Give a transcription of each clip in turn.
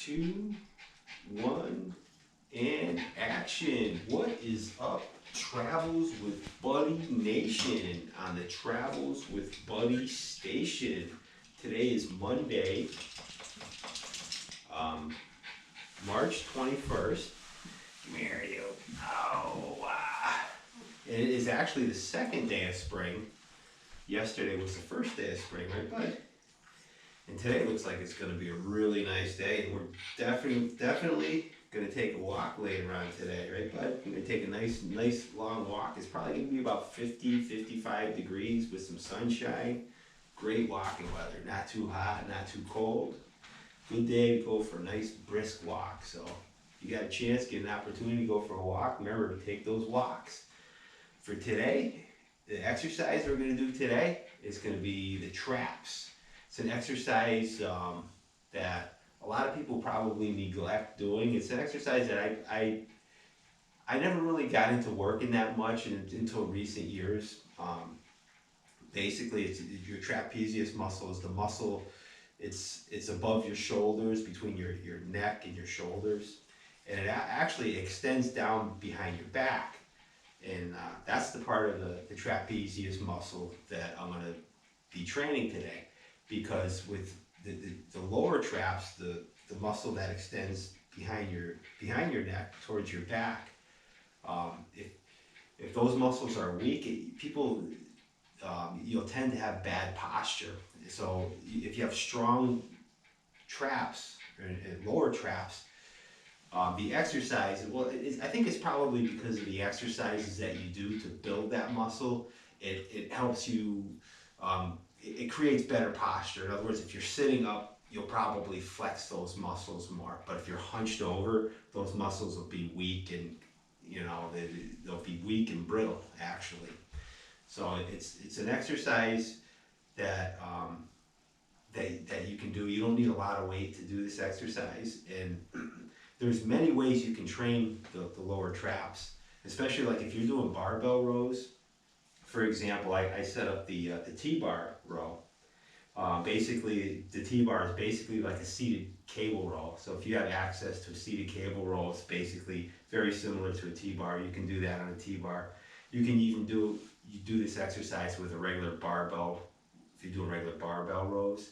2, 1, and action. What is up, Travels with Buddy Nation on the Travels with Buddy station? Today is Monday, March 21st. Come here, you. And it is actually the second day of spring. Yesterday was the first day of spring, right, bud? And today looks like it's going to be a really nice day, and we're definitely going to take a walk later on today, right, bud? We're going to take a nice long walk. It's probably going to be about 50, 55 degrees with some sunshine. Great walking weather. Not too hot, not too cold. Good day to go for a nice brisk walk. So if you got a chance, get an opportunity to go for a walk, remember to take those walks. For today, the exercise we're going to do today is going to be the traps. It's an exercise that a lot of people probably neglect doing. It's an exercise that I never really got into working that much until recent years. Basically, it's your trapezius muscle is the muscle. It's above your shoulders, between your neck and your shoulders, and it actually extends down behind your back. And that's the part of the trapezius muscle that I'm going to be training today. Because with the lower traps, the muscle that extends behind your neck towards your back, if those muscles are weak, people you'll tend to have bad posture. So if you have strong traps and lower traps, the exercise, I think it's probably because of the exercises that you do to build that muscle. It helps you. It creates better posture. In other words, if you're sitting up, you'll probably flex those muscles more. But if you're hunched over, those muscles will be weak, and they'll be weak and brittle actually. So it's an exercise that that you can do. You don't need a lot of weight to do this exercise, and there's many ways you can train the lower traps, especially like if you're doing barbell rows. For example, I set up the T-bar row. Basically, the T-bar is basically like a seated cable row. So if you have access to a seated cable row, it's basically very similar to a T-bar. You can do that on a T-bar. You can even do this exercise with a regular barbell. If you're doing regular barbell rows,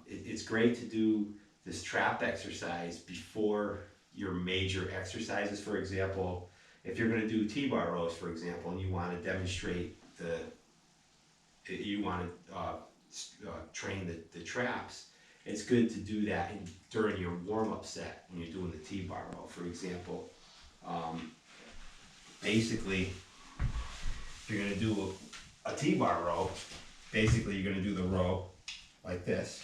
it's great to do this trap exercise before your major exercises. For example, if you're going to do T-bar rows, for example, and you want to demonstrate train the traps, it's good to do that during your warm-up set when you're doing the T-bar row. For example, basically, if you're going to do a T-bar row, basically you're going to do the row like this.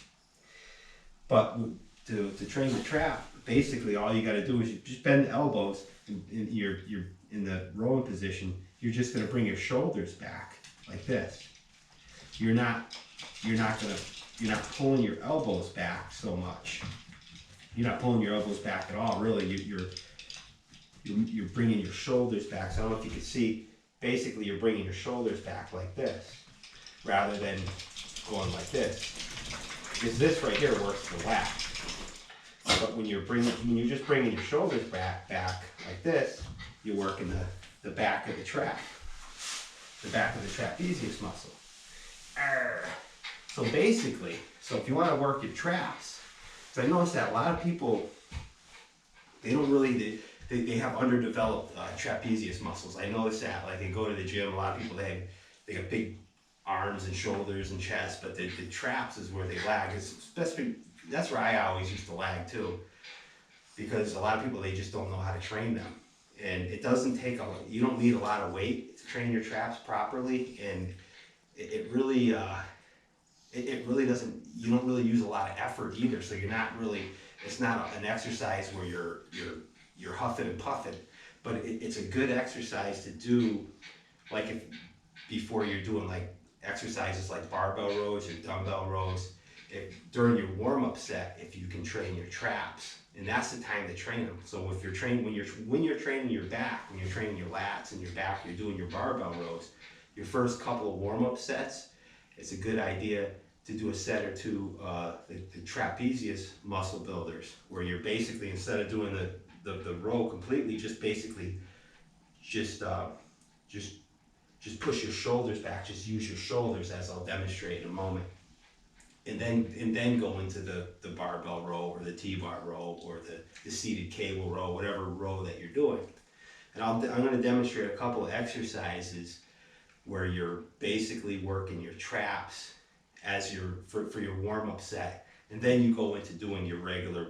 But to train the trap, basically all you got to do is you just bend the elbows. You're in the rowing position. You're just going to bring your shoulders back like this. You're not pulling your elbows back so much. You're not pulling your elbows back at all. Really, you're bringing your shoulders back. So I don't know if you can see. Basically, you're bringing your shoulders back like this, rather than going like this. Because this right here works the lat. But when you're just bringing your shoulders back like this, you're working the back of the trap, the back of the trapezius muscle. So basically, if you want to work your traps, because I noticed that a lot of people, they don't really, they have underdeveloped trapezius muscles. I noticed that, like they go to the gym, a lot of people, they got big arms and shoulders and chest, but the traps is where they lag. Especially, that's where I always used to lag too, because a lot of people, they just don't know how to train them. And it doesn't take you don't need a lot of weight to train your traps properly, and it really doesn't, you don't really use a lot of effort either. So you're not really, it's not an exercise where you're huffing and puffing, but it's a good exercise to do, like before you're doing like exercises like barbell rows or dumbbell rows. During your warm-up set, if you can train your traps, and that's the time to train them. So if you're training, when you're training your back, when you're training your lats and your back, you're doing your barbell rows, your first couple of warm-up sets, it's a good idea to do a set or two, the trapezius muscle builders, where you're basically, instead of doing the row completely, just basically just push your shoulders back, just use your shoulders, as I'll demonstrate in a moment. And then go into the barbell row or the T-bar row or the seated cable row, whatever row that you're doing. And I'm going to demonstrate a couple of exercises where you're basically working your traps as for your warm-up set, and then you go into doing your regular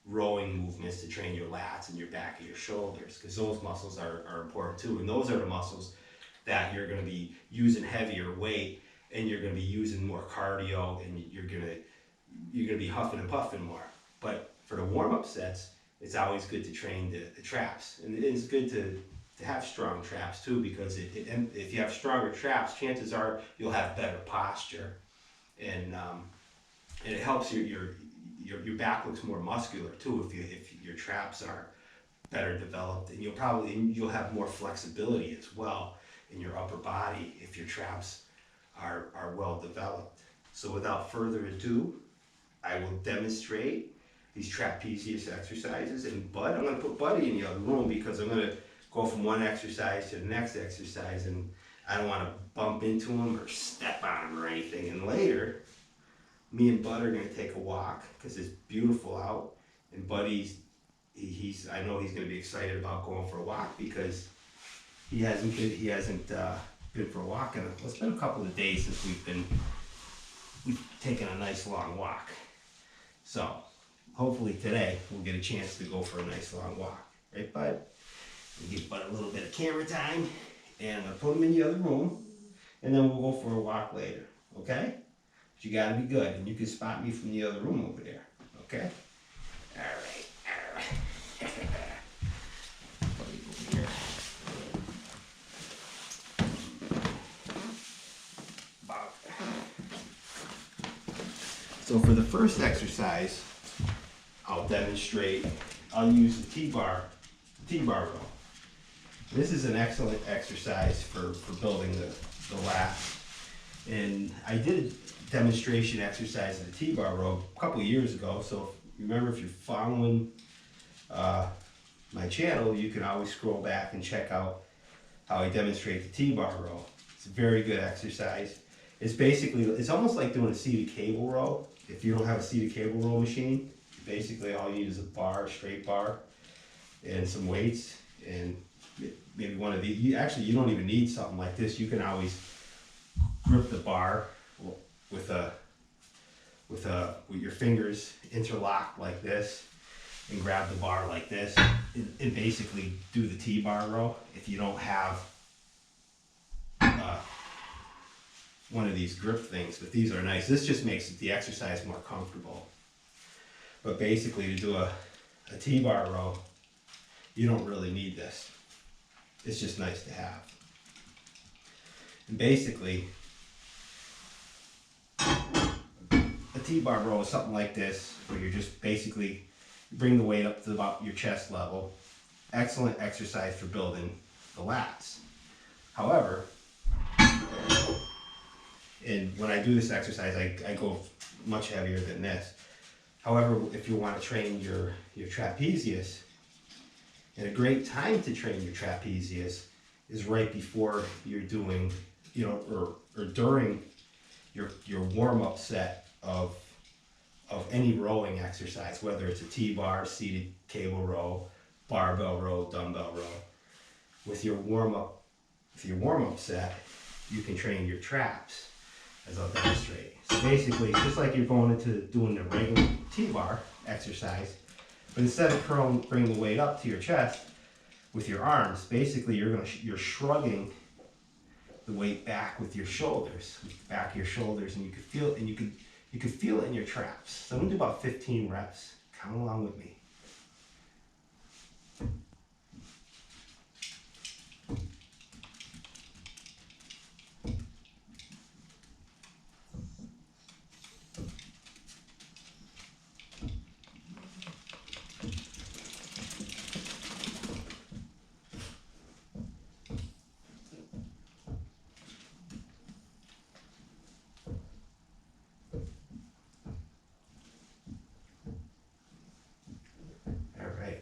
rowing movements to train your lats and your back of your shoulders, because those muscles are important too. And those are the muscles that you're going to be using heavier weight, and you're going to be using more cardio, and you're going to be huffing and puffing more. But for the warm-up sets, it's always good to train the traps, and it's good to have strong traps too, because if you have stronger traps, chances are you'll have better posture, and it helps your back looks more muscular too if your traps are better developed, and you'll have more flexibility as well in your upper body if your traps are well developed. So without further ado, I will demonstrate these trapezius exercises. And I'm going to put Buddy in the other room, because I'm going to go from one exercise to the next exercise, and I don't want to bump into him or step on him or anything. And later, me and Bud are going to take a walk, because it's beautiful out, and Buddy's I know he's going to be excited about going for a walk, because he hasn't been for a walk in it's been a couple of days since we've taken a nice long walk. So hopefully today we'll get a chance to go for a nice long walk, right, Bud? We'll give Bud a little bit of camera time, and I'm gonna put him in the other room, and then we'll go for a walk later, okay? But you gotta be good, and you can spot me from the other room over there, okay? All right. Buddy over here. So for the first exercise, I'll use the T-bar row. This is an excellent exercise for building the lats. And I did a demonstration exercise of the T-bar row a couple of years ago. So remember, if you're following my channel, you can always scroll back and check out how I demonstrate the T-bar row. It's a very good exercise. It's almost like doing a seated cable row. If you don't have a seated cable row machine, basically all you need is a bar, straight bar, and some weights, and maybe one of these. You don't even need something like this. You can always grip the bar with your fingers interlocked like this, and grab the bar like this, and basically do the T-bar row. If you don't have one of these grip things, but these are nice. This just makes the exercise more comfortable. But basically, to do a T-bar row, you don't really need this. It's just nice to have. And basically, a T-bar row is something like this, where you're just basically bring the weight up to about your chest level. Excellent exercise for building the lats. However, and when I do this exercise, I go much heavier than this. However, if you want to train your trapezius, and a great time to train your trapezius is right before you're doing, or during your warm-up set of any rowing exercise, whether it's a T-bar, seated cable row, barbell row, dumbbell row. With your warm-up set, you can train your traps, as I'll demonstrate. So basically, it's just like you're going into doing the regular T-bar exercise, but instead of bringing the weight up to your chest with your arms, basically you're shrugging the weight back with your shoulders, with the back of your shoulders, and you can feel it, and you can feel it in your traps. So I'm gonna do about 15 reps. Count along with me.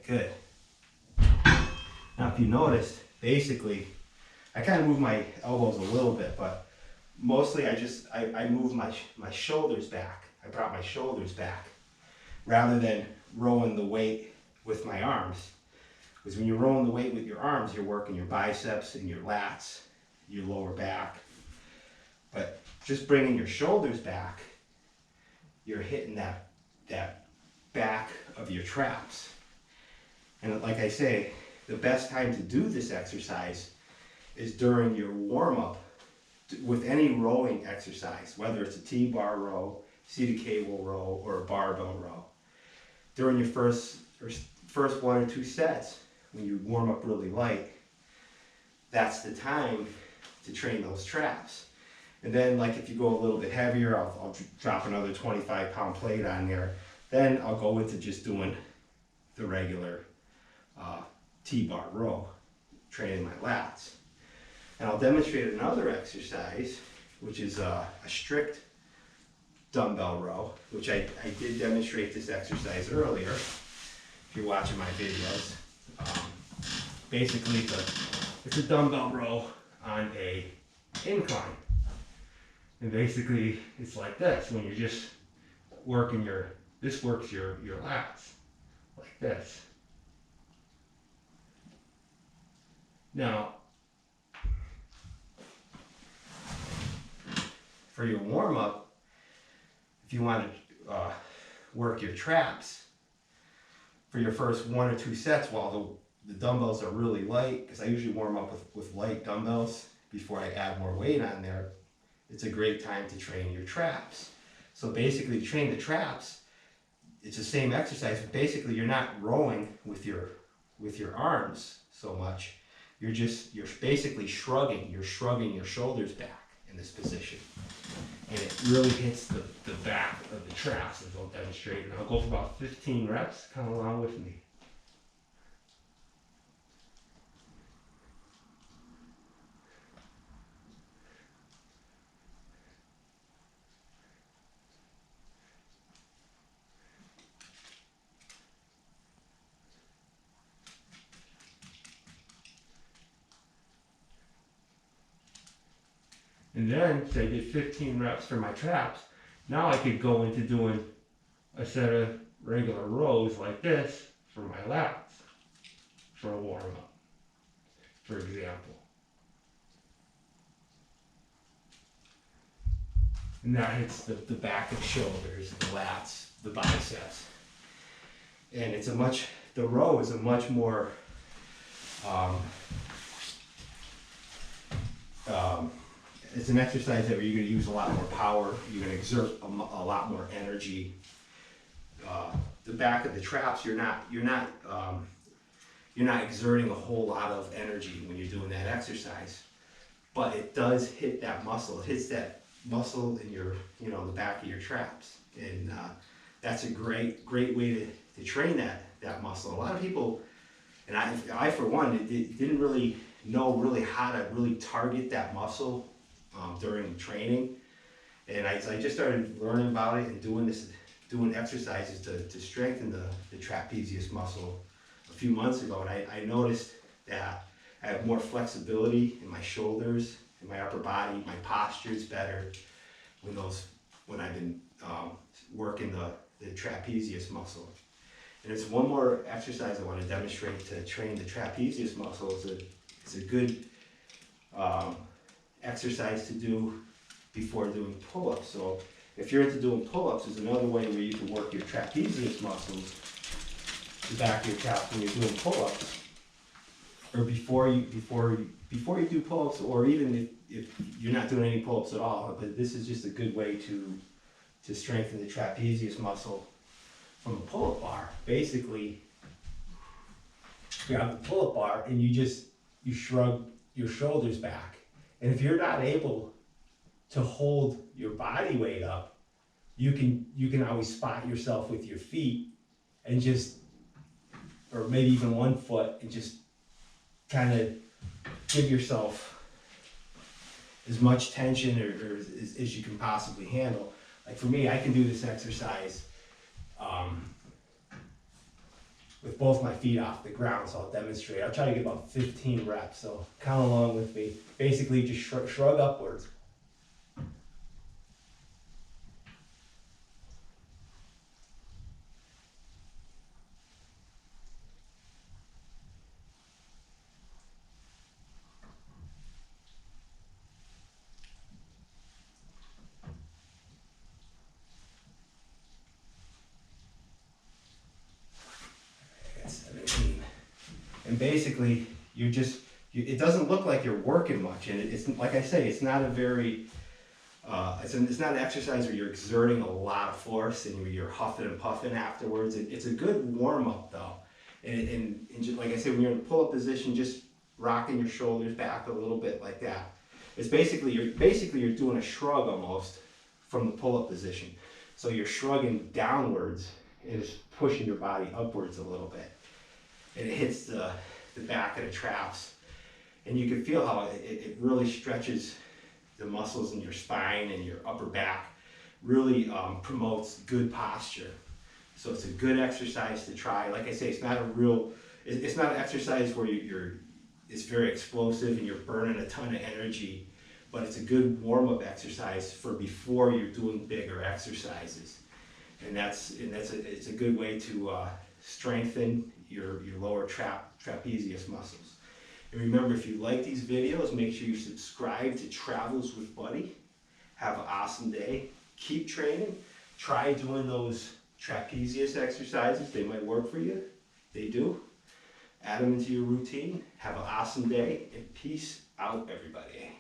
good. Now, if you noticed, basically, I kind of move my elbows a little bit, but mostly I move my shoulders back. I brought my shoulders back rather than rowing the weight with my arms. Because when you're rowing the weight with your arms, you're working your biceps and your lats, your lower back. But just bringing your shoulders back, you're hitting that back of your traps. And like I say, the best time to do this exercise is during your warm-up with any rowing exercise, whether it's a T-bar row, seated cable row, or a barbell row. During your first 1 or 2 sets, when you warm up really light, that's the time to train those traps. And then, like, if you go a little bit heavier, I'll drop another 25-pound plate on there. Then I'll go into just doing the regular T-bar row, training my lats. And I'll demonstrate another exercise, which is a strict dumbbell row, which I did demonstrate this exercise earlier, if you're watching my videos. Basically, it's a dumbbell row on a incline. And basically, it's like this, when you're just working this works your lats, like this. Now, for your warm-up, if you want to work your traps, for your first 1 or 2 sets, while the dumbbells are really light, because I usually warm up with light dumbbells before I add more weight on there, it's a great time to train your traps. So basically, to train the traps, it's the same exercise, but basically you're not rowing with your arms so much. You're basically shrugging. You're shrugging your shoulders back in this position. And it really hits the back of the traps, as I'll demonstrate. And I'll go for about 15 reps, come along with me. And then, say I did 15 reps for my traps, now I could go into doing a set of regular rows like this for my lats, for a warm-up, for example. And that hits the back of the shoulders, the lats, the biceps. And the row is a much more, it's an exercise that you're going to use a lot more power. You're going to exert a lot more energy. The back of the traps, you're not exerting a whole lot of energy when you're doing that exercise, but it does hit that muscle. It hits that muscle in the back of your traps, and that's a great way to train that muscle. A lot of people, and I for one, didn't really know how to really target that muscle during training, and I just started learning about it and doing exercises to strengthen the trapezius muscle a few months ago, and I noticed that I have more flexibility in my shoulders, in my upper body. My posture's better when I've been working the trapezius muscle. And it's one more exercise I want to demonstrate to train the trapezius muscle. It's a good exercise to do before doing pull-ups. So if you're into doing pull-ups, there's another way where you can work your trapezius muscles, the back of your traps, when you're doing pull-ups, or before you do pull-ups, or even if you're not doing any pull-ups at all. But this is just a good way to strengthen the trapezius muscle from a pull-up bar. Basically, you grab the pull-up bar and you shrug your shoulders back. And if you're not able to hold your body weight up, you can always spot yourself with your feet and or maybe even one foot, and just kind of give yourself as much tension or as you can possibly handle. Like for me, I can do this exercise with both my feet off the ground, so I'll demonstrate. I'll try to get about 15 reps, so count along with me. Basically, just shrug upwards. That's 17. And basically, it doesn't look like you're working much, and it's like I say, it's not a very it's not an exercise where you're exerting a lot of force and you're huffing and puffing afterwards. It's a good warm up though, and just, like I said, when you're in the pull up position, just rocking your shoulders back a little bit like that. It's basically you're doing a shrug almost from the pull up position. So you're shrugging downwards and it's pushing your body upwards a little bit, and it hits the back of the traps, and you can feel how it really stretches the muscles in your spine and your upper back, really promotes good posture. So it's a good exercise to try. Like I say, it's not an exercise where it's very explosive and you're burning a ton of energy, but it's a good warm-up exercise for before you're doing bigger exercises. And it's a good way to strengthen your lower trapezius muscles. And remember, if you like these videos, make sure you subscribe to Travels with Buddy. Have an awesome day. Keep training. Try doing those trapezius exercises. They might work for you. They do. Add them into your routine. Have an awesome day, and peace out, everybody.